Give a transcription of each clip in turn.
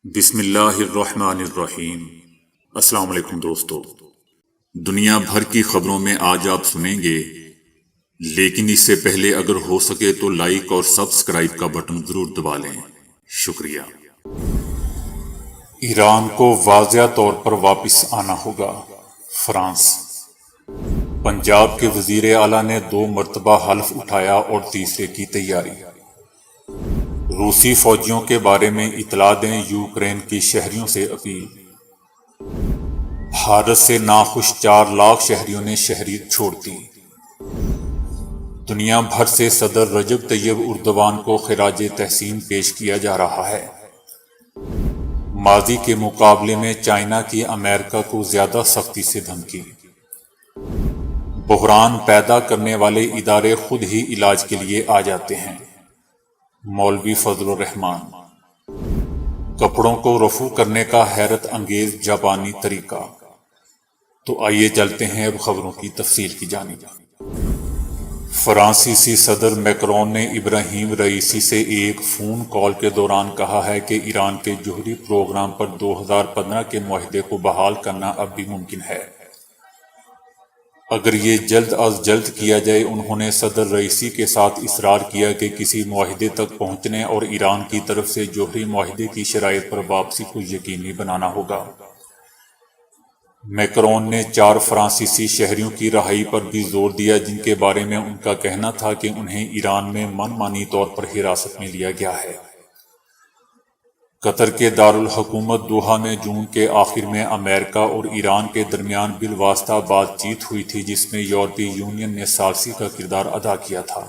بسم اللہ الرحمن الرحیم۔ السلام علیکم دوستو، دنیا بھر کی خبروں میں آج آپ سنیں گے، لیکن اس سے پہلے اگر ہو سکے تو لائک اور سبسکرائب کا بٹن ضرور دبا لیں، شکریہ۔ ایران کو واضح طور پر واپس آنا ہوگا، فرانس۔ پنجاب کے وزیر اعلیٰ نے 2 مرتبہ حلف اٹھایا اور تیسرے کی تیاری۔ روسی فوجیوں کے بارے میں اطلاع دیں، یوکرین کی شہریوں سے اپیل۔ بھارت سے ناخوش 4 لاکھ شہریوں نے شہریت چھوڑ دی۔ دنیا بھر سے صدر رجب طیب اردوان کو خراج تحسین پیش کیا جا رہا ہے۔ ماضی کے مقابلے میں چائنا کی امریکہ کو زیادہ سختی سے دھمکی۔ بحران پیدا کرنے والے ادارے خود ہی علاج کے لیے آ جاتے ہیں، مولوی فضل الرحمان۔ کپڑوں کو رفو کرنے کا حیرت انگیز جاپانی طریقہ۔ تو آئیے چلتے ہیں اب خبروں کی تفصیل کی جانب۔ فرانسیسی صدر میکرون نے ابراہیم رئیسی سے ایک فون کال کے دوران کہا ہے کہ ایران کے جوہری پروگرام پر 2015 کے معاہدے کو بحال کرنا اب بھی ممکن ہے، اگر یہ جلد از جلد کیا جائے۔ انہوں نے صدر رئیسی کے ساتھ اصرار کیا کہ کسی معاہدے تک پہنچنے اور ایران کی طرف سے جوہری معاہدے کی شرائط پر واپسی کو یقینی بنانا ہوگا۔ میکرون نے 4 فرانسیسی شہریوں کی رہائی پر بھی زور دیا، جن کے بارے میں ان کا کہنا تھا کہ انہیں ایران میں من مانی طور پر حراست میں لیا گیا ہے۔ قطر کے دارالحکومت دوحہ میں جون کے آخر میں امریکہ اور ایران کے درمیان بالواسطہ بات چیت ہوئی تھی، جس میں یورپی یونین نے ثالثی کا کردار ادا کیا تھا۔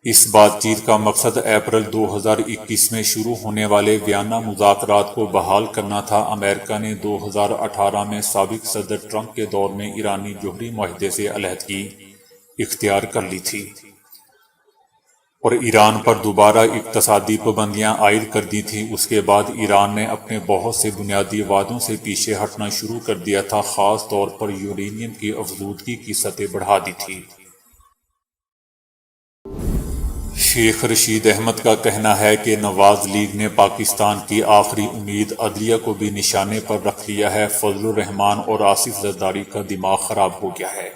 اس بات چیت کا مقصد اپریل 2021 میں شروع ہونے والے ویانا مذاکرات کو بحال کرنا تھا۔ امریکہ نے 2018 میں سابق صدر ٹرمپ کے دور میں ایرانی جوہری معاہدے سے علیحدگی اختیار کر لی تھی اور ایران پر دوبارہ اقتصادی پابندیاں عائد کر دی تھیں۔ اس کے بعد ایران نے اپنے بہت سے بنیادی وعدوں سے پیچھے ہٹنا شروع کر دیا تھا، خاص طور پر یورینیم کی افزودگی کی سطح بڑھا دی تھی۔ شیخ رشید احمد کا کہنا ہے کہ نواز لیگ نے پاکستان کی آخری امید عدلیہ کو بھی نشانے پر رکھ لیا ہے۔ فضل الرحمان اور آصف زرداری کا دماغ خراب ہو گیا ہے۔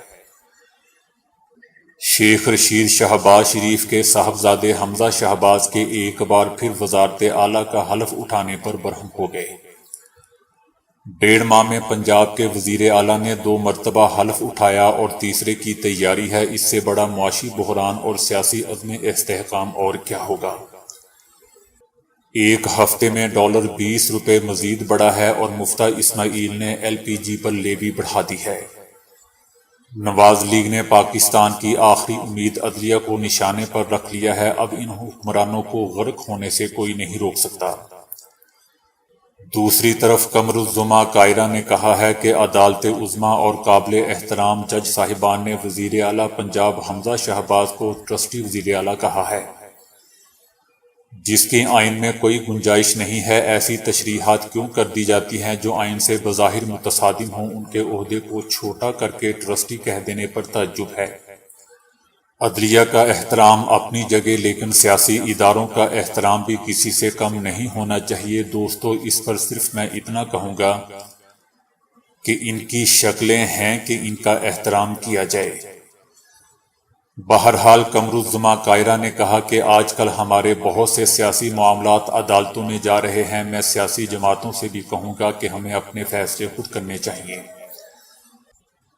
شیخ رشید شہباز شریف کے صاحبزادے حمزہ شہباز کے ایک بار پھر وزارت اعلیٰ کا حلف اٹھانے پر برہم ہو گئے۔ 1.5 ماہ میں پنجاب کے وزیر اعلیٰ نے 2 مرتبہ حلف اٹھایا اور تیسرے کی تیاری ہے۔ اس سے بڑا معاشی بحران اور سیاسی عدم استحکام اور کیا ہوگا۔ ایک ہفتے میں $20 مزید بڑھا ہے اور مفتیٰ اسماعیل نے LPG پر لیوی بڑھا دی ہے۔ نواز لیگ نے پاکستان کی آخری امید عدلیہ کو نشانے پر رکھ لیا ہے۔ اب ان حکمرانوں کو غرق ہونے سے کوئی نہیں روک سکتا۔ دوسری طرف قمر الزما قاہرہ نے کہا ہے کہ عدالت عظمیٰ اور قابل احترام جج صاحبان نے وزیر اعلیٰ پنجاب حمزہ شہباز کو ٹرسٹی وزیر اعلیٰ کہا ہے، جس کی آئین میں کوئی گنجائش نہیں ہے۔ ایسی تشریحات کیوں کر دی جاتی ہیں جو آئین سے بظاہر متصادم ہوں؟ ان کے عہدے کو چھوٹا کر کے ٹرسٹی کہہ دینے پر تعجب ہے۔ عدلیہ کا احترام اپنی جگہ، لیکن سیاسی اداروں کا احترام بھی کسی سے کم نہیں ہونا چاہیے۔ دوستو، اس پر صرف میں اتنا کہوں گا کہ ان کی شکلیں ہیں کہ ان کا احترام کیا جائے۔ بہرحال قمر الزما قاہرہ نے کہا کہ آج کل ہمارے بہت سے سیاسی معاملات عدالتوں میں جا رہے ہیں۔ میں سیاسی جماعتوں سے بھی کہوں گا کہ ہمیں اپنے فیصلے خود کرنے چاہیے۔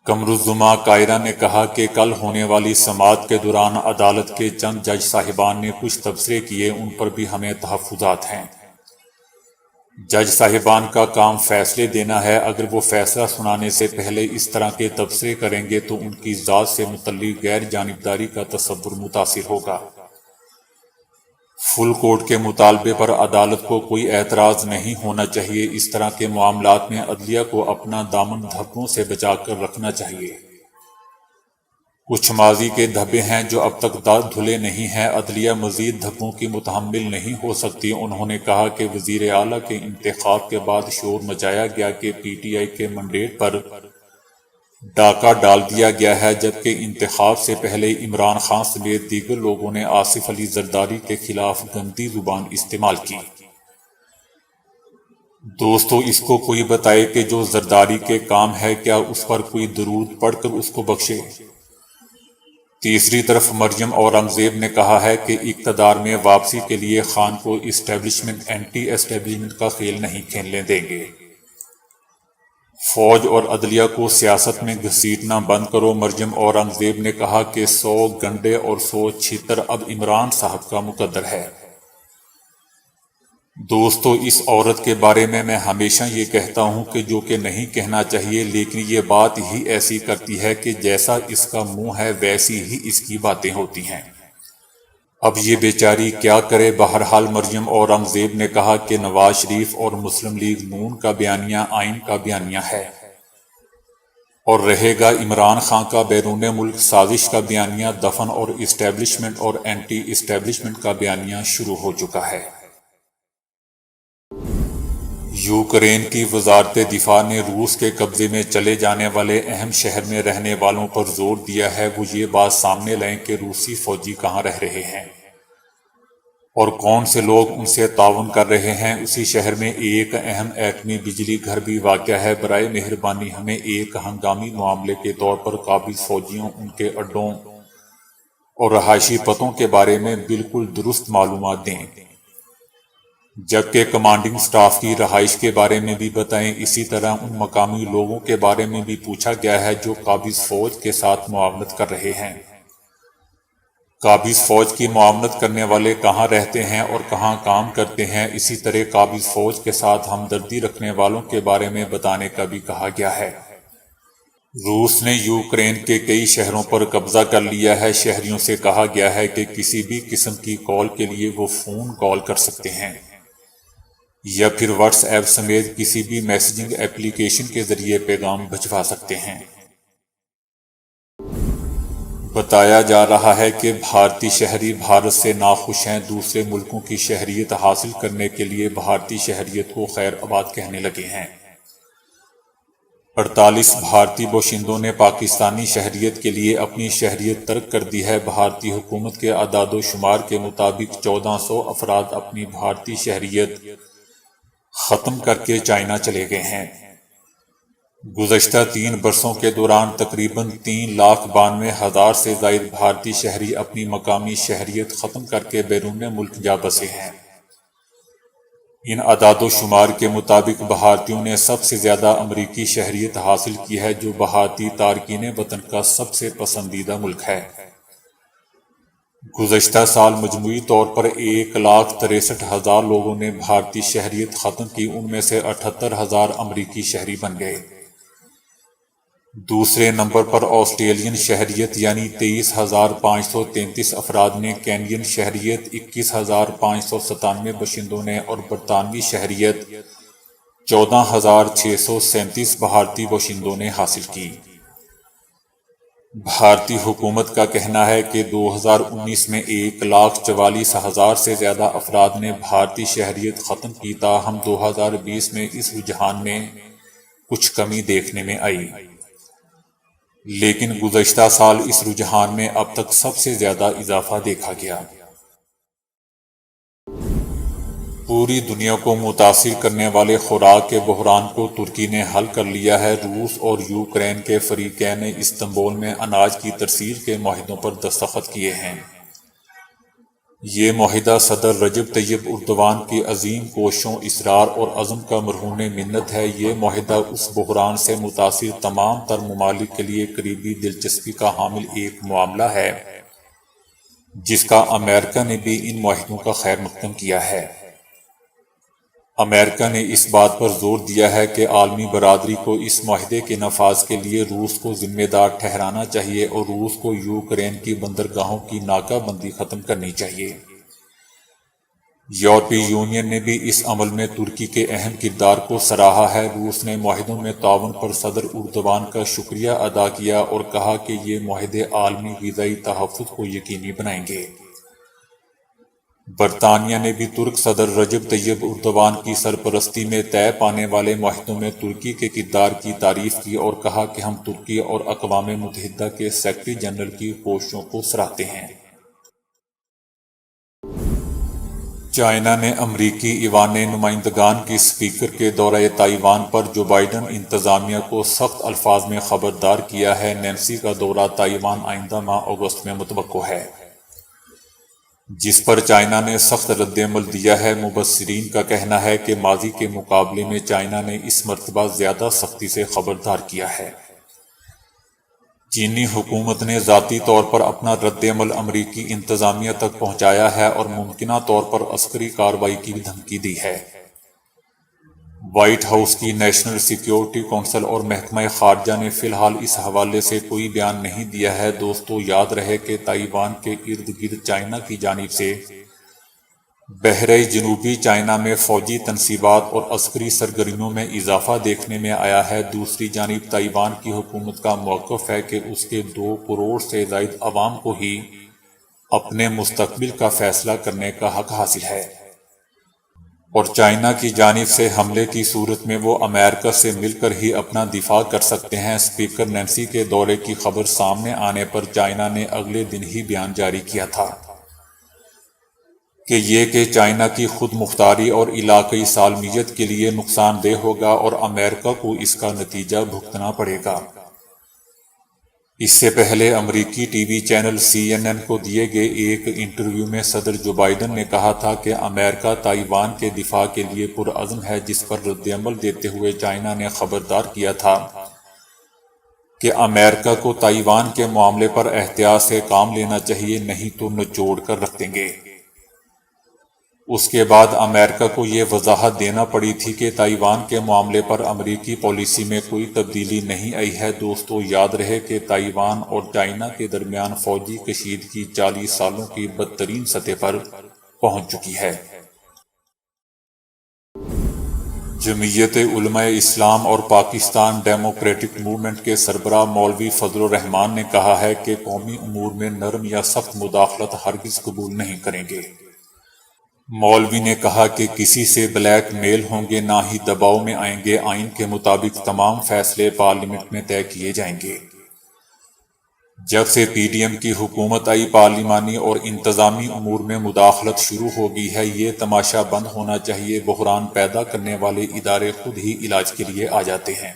قمر الزما قاہرہ نے کہا کہ کل ہونے والی سماعت کے دوران عدالت کے چند جج صاحبان نے کچھ تبصرے کیے، ان پر بھی ہمیں تحفظات ہیں۔ جج صاحبان کا کام فیصلے دینا ہے۔ اگر وہ فیصلہ سنانے سے پہلے اس طرح کے تبصرے کریں گے تو ان کی ذات سے متعلق غیر جانبداری کا تصور متاثر ہوگا۔ فل کورٹ کے مطالبے پر عدالت کو کوئی اعتراض نہیں ہونا چاہیے۔ اس طرح کے معاملات میں عدلیہ کو اپنا دامن دھبوں سے بچا کر رکھنا چاہیے۔ کچھ ماضی کے دھبے ہیں جو اب تک دھلے نہیں ہیں۔ عدلیہ مزید دھبوں کی متحمل نہیں ہو سکتی۔ انہوں نے کہا کہ وزیر اعلیٰ کے انتخاب کے بعد شور مچایا گیا کہ PTI کے مینڈیٹ پر ڈاکہ ڈال دیا گیا ہے، جبکہ انتخاب سے پہلے عمران خان سمیت دیگر لوگوں نے آصف علی زرداری کے خلاف گندی زبان استعمال کی۔ دوستو اس کو کوئی بتائے کہ جو زرداری کے کام ہے کیا اس پر کوئی درود پڑھ کر اس کو بخشے۔ تیسری طرف مریم اورنگزیب نے کہا ہے کہ اقتدار میں واپسی کے لیے خان کو اسٹیبلشمنٹ اینٹی اسٹیبلشمنٹ کا کھیل نہیں کھیلنے دیں گے۔ فوج اور عدلیہ کو سیاست میں گھسیٹنا بند کرو۔ مریم اورنگزیب نے کہا کہ 100 گنڈے اور 100 چھیتر اب عمران صاحب کا مقدر ہے۔ دوستو اس عورت کے بارے میں ہمیشہ یہ کہتا ہوں کہ جو کہ نہیں کہنا چاہیے، لیکن یہ بات ہی ایسی کرتی ہے کہ جیسا اس کا منہ ہے ویسی ہی اس کی باتیں ہوتی ہیں۔ اب یہ بیچاری کیا کرے؟ بہرحال مریم اورنگزیب نے کہا کہ نواز شریف اور مسلم لیگ نون کا بیانیہ آئین کا بیانیہ ہے اور رہے گا۔ عمران خان کا بیرون ملک سازش کا بیانیہ دفن اور اسٹیبلشمنٹ اور اینٹی اسٹیبلشمنٹ کا بیانیہ شروع ہو چکا ہے۔ یوکرین کی وزارت دفاع نے روس کے قبضے میں چلے جانے والے اہم شہر میں رہنے والوں پر زور دیا ہے وہ یہ بات سامنے لائیں کہ روسی فوجی کہاں رہ رہے ہیں اور کون سے لوگ ان سے تعاون کر رہے ہیں۔ اسی شہر میں ایک اہم ایٹمی بجلی گھر بھی واقع ہے۔ برائے مہربانی ہمیں ایک ہنگامی معاملے کے طور پر قابض فوجیوں، ان کے اڈوں اور رہائشی پتوں کے بارے میں بالکل درست معلومات دیں، جبکہ کمانڈنگ سٹاف کی رہائش کے بارے میں بھی بتائیں۔ اسی طرح ان مقامی لوگوں کے بارے میں بھی پوچھا گیا ہے جو قابض فوج کے ساتھ معاونت کر رہے ہیں۔ قابض فوج کی معاونت کرنے والے کہاں رہتے ہیں اور کہاں کام کرتے ہیں۔ اسی طرح قابض فوج کے ساتھ ہمدردی رکھنے والوں کے بارے میں بتانے کا بھی کہا گیا ہے۔ روس نے یوکرین کے کئی شہروں پر قبضہ کر لیا ہے۔ شہریوں سے کہا گیا ہے کہ کسی بھی قسم کی کال کے لیے وہ فون کال کر سکتے ہیں یا پھر واٹس ایپ سمیت کسی بھی میسجنگ ایپلیکیشن کے ذریعے پیغام بھجوا سکتے ہیں۔ بتایا جا رہا ہے کہ بھارتی شہری بھارت سے ناخوش ہیں۔ دوسرے ملکوں کی شہریت حاصل کرنے کے لیے بھارتی شہریت کو خیر آباد کہنے لگے ہیں۔ 48 بھارتی باشندوں نے پاکستانی شہریت کے لیے اپنی شہریت ترک کر دی ہے۔ بھارتی حکومت کے اعداد و شمار کے مطابق 1400 افراد اپنی بھارتی شہریت ختم کر کے چائنا چلے گئے ہیں۔ گزشتہ 3 برسوں کے دوران تقریباً 3,92,000 سے زائد بھارتی شہری اپنی مقامی شہریت ختم کر کے بیرون ملک جا بسے ہیں۔ ان اعداد و شمار کے مطابق بھارتیوں نے سب سے زیادہ امریکی شہریت حاصل کی ہے، جو بھارتی تارکین وطن کا سب سے پسندیدہ ملک ہے۔ گزشتہ سال مجموعی طور پر 1,63,000 لوگوں نے بھارتی شہریت ختم کی، ان میں سے 78,000 امریکی شہری بن گئے۔ دوسرے نمبر پر آسٹریلین شہریت یعنی 23,533 افراد نے، کینیڈین شہریت 21,597 باشندوں نے اور برطانوی شہریت 14,637 بھارتی باشندوں نے حاصل کی۔ بھارتی حکومت کا کہنا ہے کہ 2019 میں 1,44,000 سے زیادہ افراد نے بھارتی شہریت ختم کی، تاہم 2020 میں اس رجحان میں کچھ کمی دیکھنے میں آئی، لیکن گزشتہ سال اس رجحان میں اب تک سب سے زیادہ اضافہ دیکھا گیا۔ پوری دنیا کو متاثر کرنے والے خوراک کے بحران کو ترکی نے حل کر لیا ہے۔ روس اور یوکرین کے فریقین نے استنبول میں اناج کی ترسیل کے معاہدوں پر دستخط کیے ہیں۔ یہ معاہدہ صدر رجب طیب اردوان کی عظیم کوششوں، اصرار اور عزم کا مرہون منت ہے۔ یہ معاہدہ اس بحران سے متاثر تمام تر ممالک کے لیے قریبی دلچسپی کا حامل ایک معاملہ ہے، جس کا امریکہ نے بھی ان معاہدوں کا خیر مقدم کیا ہے۔ امریکہ نے اس بات پر زور دیا ہے کہ عالمی برادری کو اس معاہدے کے نفاذ کے لیے روس کو ذمہ دار ٹھہرانا چاہیے اور روس کو یوکرین کی بندرگاہوں کی ناکہ بندی ختم کرنی چاہیے۔ یورپی یونین نے بھی اس عمل میں ترکی کے اہم کردار کو سراہا ہے۔ روس نے معاہدوں میں تعاون پر صدر اردوان کا شکریہ ادا کیا اور کہا کہ یہ معاہدے عالمی غذائی تحفظ کو یقینی بنائیں گے۔ برطانیہ نے بھی ترک صدر رجب طیب اردوان کی سرپرستی میں طے پانے والے معاہدوں میں ترکی کے کردار کی تعریف کی اور کہا کہ ہم ترکی اور اقوام متحدہ کے سیکرٹری جنرل کی کوششوں کو سراہتے ہیں۔ چائنا نے امریکی ایوان نمائندگان کی اسپیکر کے دورہ تائیوان پر جو بائیڈن انتظامیہ کو سخت الفاظ میں خبردار کیا ہے۔ نینسی کا دورہ تائیوان آئندہ ماہ اگست میں متوقع ہے، جس پر چائنا نے سخت رد عمل دیا ہے۔ مبصرین کا کہنا ہے کہ ماضی کے مقابلے میں چائنا نے اس مرتبہ زیادہ سختی سے خبردار کیا ہے۔ چینی حکومت نے ذاتی طور پر اپنا رد عمل امریکی انتظامیہ تک پہنچایا ہے اور ممکنہ طور پر عسکری کارروائی کی بھی دھمکی دی ہے۔ وائٹ ہاؤس کی نیشنل سیکیورٹی کونسل اور محکمہ خارجہ نے فی الحال اس حوالے سے کوئی بیان نہیں دیا ہے۔ دوستو، یاد رہے کہ تائیوان کے ارد گرد چائنا کی جانب سے بحیرہ جنوبی چائنا میں فوجی تنصیبات اور عسکری سرگرمیوں میں اضافہ دیکھنے میں آیا ہے۔ دوسری جانب تائیوان کی حکومت کا موقف ہے کہ اس کے 2 کروڑ سے زائد عوام کو ہی اپنے مستقبل کا فیصلہ کرنے کا حق حاصل ہے، اور چائنا کی جانب سے حملے کی صورت میں وہ امریکہ سے مل کر ہی اپنا دفاع کر سکتے ہیں۔ اسپیکر نینسی کے دورے کی خبر سامنے آنے پر چائنا نے اگلے دن ہی بیان جاری کیا تھا کہ چائنا کی خود مختاری اور علاقائی سالمیت کے لیے نقصان دہ ہوگا اور امریکہ کو اس کا نتیجہ بھگتنا پڑے گا۔ اس سے پہلے امریکی ٹی وی چینل CNN کو دیے گئے ایک انٹرویو میں صدر جو بائیڈن نے کہا تھا کہ امریکہ تائیوان کے دفاع کے لیے پرعزم ہے، جس پر رد عمل دیتے ہوئے چائنا نے خبردار کیا تھا کہ امریکہ کو تائیوان کے معاملے پر احتیاط سے کام لینا چاہیے، نہیں تو نچوڑ کر رکھ دیں گے۔ اس کے بعد امریکہ کو یہ وضاحت دینا پڑی تھی کہ تائیوان کے معاملے پر امریکی پالیسی میں کوئی تبدیلی نہیں آئی ہے۔ دوستو، یاد رہے کہ تائیوان اور چائنا کے درمیان فوجی کشیدگی 40 سالوں کی بدترین سطح پر پہنچ چکی ہے۔ جمعیت علماء اسلام اور پاکستان ڈیموکریٹک موومنٹ کے سربراہ مولوی فضل الرحمان نے کہا ہے کہ قومی امور میں نرم یا سخت مداخلت ہرگز قبول نہیں کریں گے۔ مولوی نے کہا کہ کسی سے بلیک میل ہوں گے، نہ ہی دباؤ میں آئیں گے۔ آئین کے مطابق تمام فیصلے پارلیمنٹ میں طے کیے جائیں گے۔ جب سے PDM کی حکومت آئی، پارلیمانی اور انتظامی امور میں مداخلت شروع ہو گئی ہے۔ یہ تماشا بند ہونا چاہیے۔ بحران پیدا کرنے والے ادارے خود ہی علاج کے لیے آ جاتے ہیں۔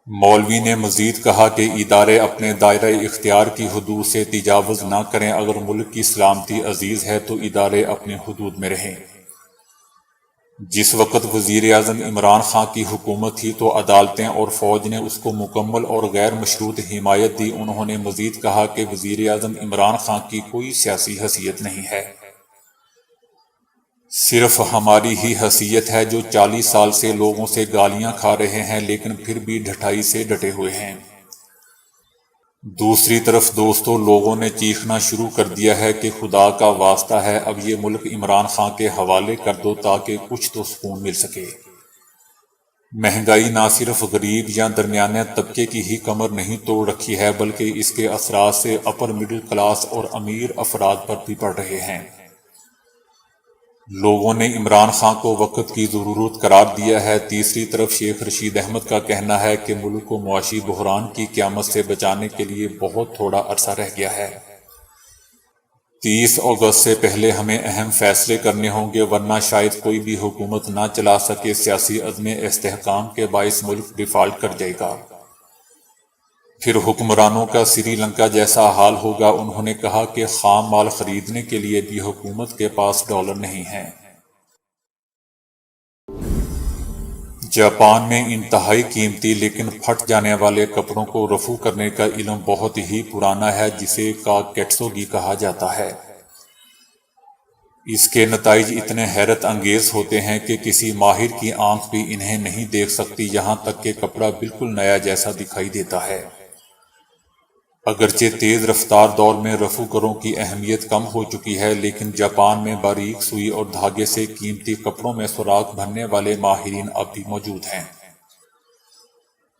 مولوی نے مزید کہا کہ ادارے اپنے دائرہ اختیار کی حدود سے تجاوز نہ کریں۔ اگر ملک کی سلامتی عزیز ہے تو ادارے اپنے حدود میں رہیں۔ جس وقت وزیر اعظم عمران خان کی حکومت تھی تو عدالتیں اور فوج نے اس کو مکمل اور غیر مشروط حمایت دی۔ انہوں نے مزید کہا کہ وزیر اعظم عمران خان کی کوئی سیاسی حیثیت نہیں ہے، صرف ہماری ہی حیثیت ہے، جو 40 سال سے لوگوں سے گالیاں کھا رہے ہیں لیکن پھر بھی ڈٹائی سے ڈٹے ہوئے ہیں۔ دوسری طرف دوستو، لوگوں نے چیخنا شروع کر دیا ہے کہ خدا کا واسطہ ہے اب یہ ملک عمران خان کے حوالے کر دو تاکہ کچھ تو سکون مل سکے۔ مہنگائی نہ صرف غریب یا درمیانے طبقے کی ہی کمر نہیں توڑ رکھی ہے بلکہ اس کے اثرات سے اپر مڈل کلاس اور امیر افراد پر بھی پڑ رہے ہیں۔ لوگوں نے عمران خان کو وقت کی ضرورت قرار دیا ہے۔ تیسری طرف شیخ رشید احمد کا کہنا ہے کہ ملک کو معاشی بحران کی قیامت سے بچانے کے لیے بہت تھوڑا عرصہ رہ گیا ہے۔ 30 اگست سے پہلے ہمیں اہم فیصلے کرنے ہوں گے ورنہ شاید کوئی بھی حکومت نہ چلا سکے۔ سیاسی عدم استحکام کے باعث ملک ڈیفالٹ کر جائے گا، پھر حکمرانوں کا سری لنکا جیسا حال ہوگا۔ انہوں نے کہا کہ خام مال خریدنے کے لیے بھی حکومت کے پاس ڈالر نہیں ہیں۔ جاپان میں انتہائی قیمتی لیکن پھٹ جانے والے کپڑوں کو رفو کرنے کا علم بہت ہی پرانا ہے، جسے کاکیٹسوگی کہا جاتا ہے۔ اس کے نتائج اتنے حیرت انگیز ہوتے ہیں کہ کسی ماہر کی آنکھ بھی انہیں نہیں دیکھ سکتی، یہاں تک کہ کپڑا بالکل نیا جیسا دکھائی دیتا ہے۔ اگرچہ تیز رفتار دور میں رفو کروں کی اہمیت کم ہو چکی ہے، لیکن جاپان میں باریک سوئی اور دھاگے سے قیمتی کپڑوں میں سوراخ بھرنے والے ماہرین اب بھی موجود ہیں،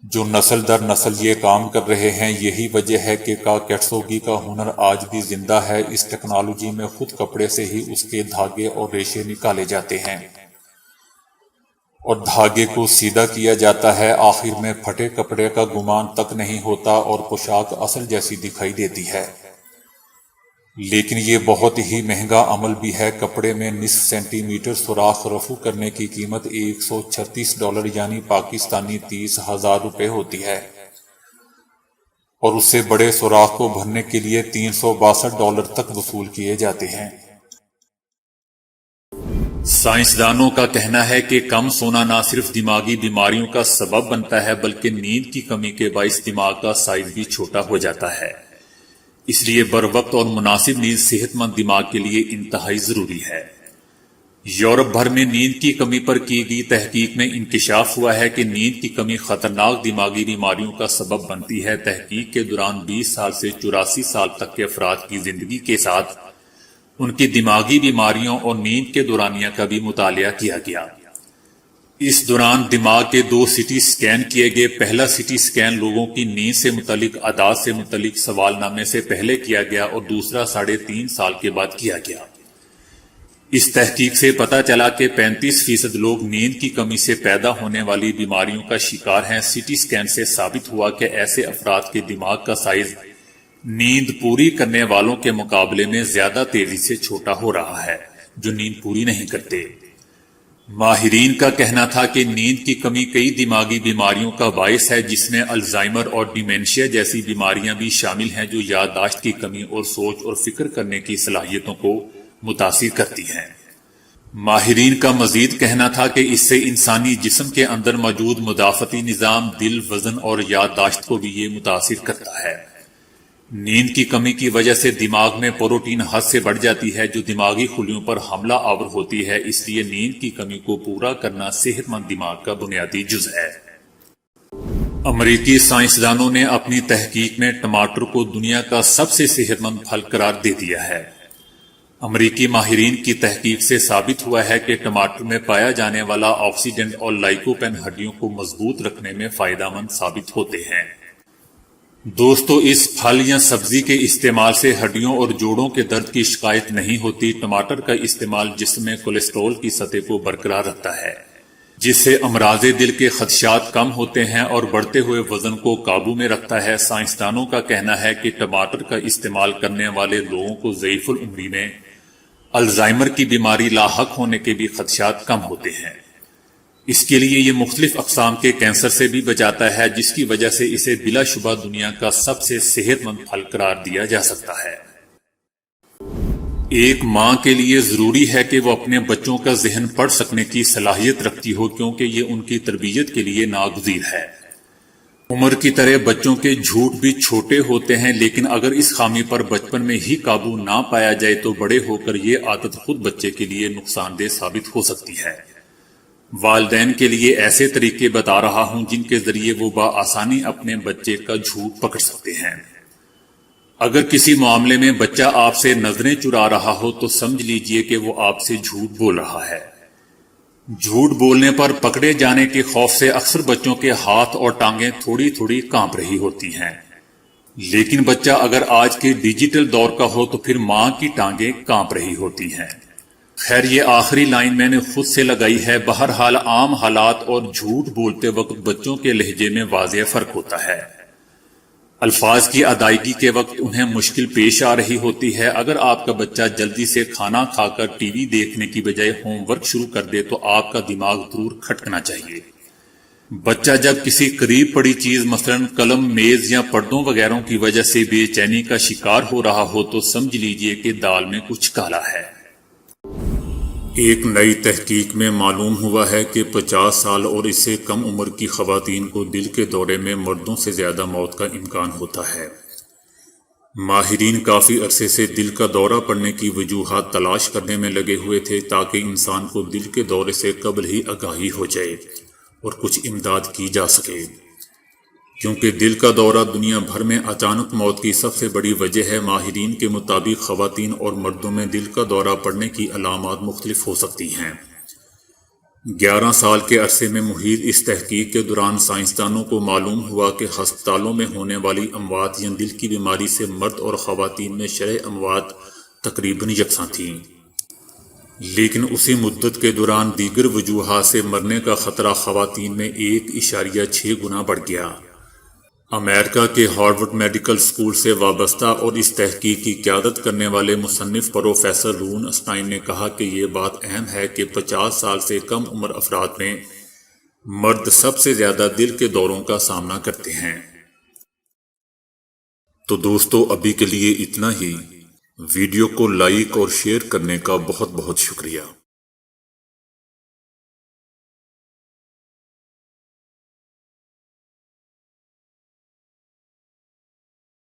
جو نسل در نسل یہ کام کر رہے ہیں۔ یہی وجہ ہے کہ کاکیٹسوگی کا ہنر آج بھی زندہ ہے۔ اس ٹیکنالوجی میں خود کپڑے سے ہی اس کے دھاگے اور ریشے نکالے جاتے ہیں اور دھاگے کو سیدھا کیا جاتا ہے۔ آخر میں پھٹے کپڑے کا گمان تک نہیں ہوتا اور پوشاک اصل جیسی دکھائی دیتی ہے۔ لیکن یہ بہت ہی مہنگا عمل بھی ہے۔ کپڑے میں نصف سینٹی میٹر سوراخ رفع کرنے کی قیمت $136 یعنی پاکستانی 30,000 روپے ہوتی ہے، اور اس سے بڑے سوراخ کو بھرنے کے لیے $362 تک وصول کیے جاتے ہیں۔ سائنسدانوں کا کہنا ہے کہ کم سونا نہ صرف دماغی بیماریوں کا سبب بنتا ہے بلکہ نیند کی کمی کے باعث دماغ کا سائز بھی چھوٹا ہو جاتا ہے۔ اس لیے بر وقت اور مناسب نیند صحت مند دماغ کے لیے انتہائی ضروری ہے۔ یورپ بھر میں نیند کی کمی پر کی گئی تحقیق میں انکشاف ہوا ہے کہ نیند کی کمی خطرناک دماغی بیماریوں کا سبب بنتی ہے۔ تحقیق کے دوران 20 سال سے 84 سال تک کے افراد کی زندگی کے ساتھ ان کی دماغی بیماریوں اور نیند کے دورانیہ کا بھی مطالعہ کیا گیا۔ اس دوران دماغ کے 2 CT اسکین کیے گئے۔ پہلا CT اسکین لوگوں کی نیند سے متعلق عادات سے متعلق سوال نامے سے پہلے کیا گیا اور دوسرا 3.5 سال کے بعد کیا گیا۔ اس تحقیق سے پتہ چلا کہ 35% لوگ نیند کی کمی سے پیدا ہونے والی بیماریوں کا شکار ہیں۔ CT اسکین سے ثابت ہوا کہ ایسے افراد کے دماغ کا سائز نیند پوری کرنے والوں کے مقابلے میں زیادہ تیزی سے چھوٹا ہو رہا ہے جو نیند پوری نہیں کرتے۔ ماہرین کا کہنا تھا کہ نیند کی کمی کئی دماغی بیماریوں کا باعث ہے، جس میں الزائمر اور ڈیمینشیا جیسی بیماریاں بھی شامل ہیں جو یادداشت کی کمی اور سوچ اور فکر کرنے کی صلاحیتوں کو متاثر کرتی ہیں۔ ماہرین کا مزید کہنا تھا کہ اس سے انسانی جسم کے اندر موجود مدافعتی نظام، دل، وزن اور یادداشت کو بھی یہ متاثر کرتا ہے۔ نیند کی کمی کی وجہ سے دماغ میں پروٹین حد سے بڑھ جاتی ہے جو دماغی خلیوں پر حملہ آور ہوتی ہے۔ اس لیے نیند کی کمی کو پورا کرنا صحت مند دماغ کا بنیادی جز ہے۔ امریکی سائنسدانوں نے اپنی تحقیق میں ٹماٹر کو دنیا کا سب سے صحت مند پھل قرار دے دیا ہے۔ امریکی ماہرین کی تحقیق سے ثابت ہوا ہے کہ ٹماٹر میں پایا جانے والا آکسیڈنٹ اور لائکوپین ہڈیوں کو مضبوط رکھنے میں فائدہ مند ثابت ہوتے ہیں۔ دوستو، اس پھل یا سبزی کے استعمال سے ہڈیوں اور جوڑوں کے درد کی شکایت نہیں ہوتی۔ ٹماٹر کا استعمال جسم میں کولیسٹرول کی سطح کو برقرار رکھتا ہے، جس سے امراض دل کے خدشات کم ہوتے ہیں اور بڑھتے ہوئے وزن کو قابو میں رکھتا ہے۔ سائنسدانوں کا کہنا ہے کہ ٹماٹر کا استعمال کرنے والے لوگوں کو ضعیف العمری میں الزائمر کی بیماری لاحق ہونے کے بھی خدشات کم ہوتے ہیں۔ اس کے لیے یہ مختلف اقسام کے کینسر سے بھی بچاتا ہے، جس کی وجہ سے اسے بلا شبہ دنیا کا سب سے صحت مند پھل قرار دیا جا سکتا ہے۔ ایک ماں کے لیے ضروری ہے کہ وہ اپنے بچوں کا ذہن پڑھ سکنے کی صلاحیت رکھتی ہو، کیونکہ یہ ان کی تربیت کے لیے ناگزیر ہے۔ عمر کی طرح بچوں کے جھوٹ بھی چھوٹے ہوتے ہیں، لیکن اگر اس خامی پر بچپن میں ہی قابو نہ پایا جائے تو بڑے ہو کر یہ عادت خود بچے کے لیے نقصان دہ ثابت ہو سکتی ہے۔ والدین کے لیے ایسے طریقے بتا رہا ہوں جن کے ذریعے وہ بآسانی اپنے بچے کا جھوٹ پکڑ سکتے ہیں۔ اگر کسی معاملے میں بچہ آپ سے نظریں چرا رہا ہو تو سمجھ لیجئے کہ وہ آپ سے جھوٹ بول رہا ہے۔ جھوٹ بولنے پر پکڑے جانے کے خوف سے اکثر بچوں کے ہاتھ اور ٹانگیں تھوڑی تھوڑی کانپ رہی ہوتی ہیں، لیکن بچہ اگر آج کے ڈیجیٹل دور کا ہو تو پھر ماں کی ٹانگیں کانپ رہی ہوتی ہیں۔ خیر، یہ آخری لائن میں نے خود سے لگائی ہے۔ بہرحال عام حالات اور جھوٹ بولتے وقت بچوں کے لہجے میں واضح فرق ہوتا ہے۔ الفاظ کی ادائیگی کے وقت انہیں مشکل پیش آ رہی ہوتی ہے۔ اگر آپ کا بچہ جلدی سے کھانا کھا کر ٹی وی دیکھنے کی بجائے ہوم ورک شروع کر دے تو آپ کا دماغ ضرور کھٹکنا چاہیے۔ بچہ جب کسی قریب پڑی چیز مثلاً قلم، میز یا پردوں وغیرہ کی وجہ سے بے چینی کا شکار ہو رہا ہو تو سمجھ لیجئے کہ دال میں کچھ کالا ہے۔ ایک نئی تحقیق میں معلوم ہوا ہے کہ 50 سال اور اس سے کم عمر کی خواتین کو دل کے دورے میں مردوں سے زیادہ موت کا امکان ہوتا ہے۔ ماہرین کافی عرصے سے دل کا دورہ پڑنے کی وجوہات تلاش کرنے میں لگے ہوئے تھے تاکہ انسان کو دل کے دورے سے قبل ہی آگاہی ہو جائے اور کچھ امداد کی جا سکے، کیونکہ دل کا دورہ دنیا بھر میں اچانک موت کی سب سے بڑی وجہ ہے۔ ماہرین کے مطابق خواتین اور مردوں میں دل کا دورہ پڑنے کی علامات مختلف ہو سکتی ہیں۔ 11 سال کے عرصے میں محیط اس تحقیق کے دوران سائنسدانوں کو معلوم ہوا کہ ہسپتالوں میں ہونے والی اموات یا دل کی بیماری سے مرد اور خواتین میں شرح اموات تقریباً یکساں تھیں، لیکن اسی مدت کے دوران دیگر وجوہات سے مرنے کا خطرہ خواتین میں 1.6 گنا بڑھ گیا۔ امریکہ کے ہارورڈ میڈیکل اسکول سے وابستہ اور اس تحقیق کی قیادت کرنے والے مصنف پروفیسر رون اسٹائن نے کہا کہ یہ بات اہم ہے کہ 50 سال سے کم عمر افراد میں مرد سب سے زیادہ دل کے دوروں کا سامنا کرتے ہیں۔ تو دوستو ابھی کے لیے اتنا ہی۔ ویڈیو کو لائک اور شیئر کرنے کا بہت بہت شکریہ۔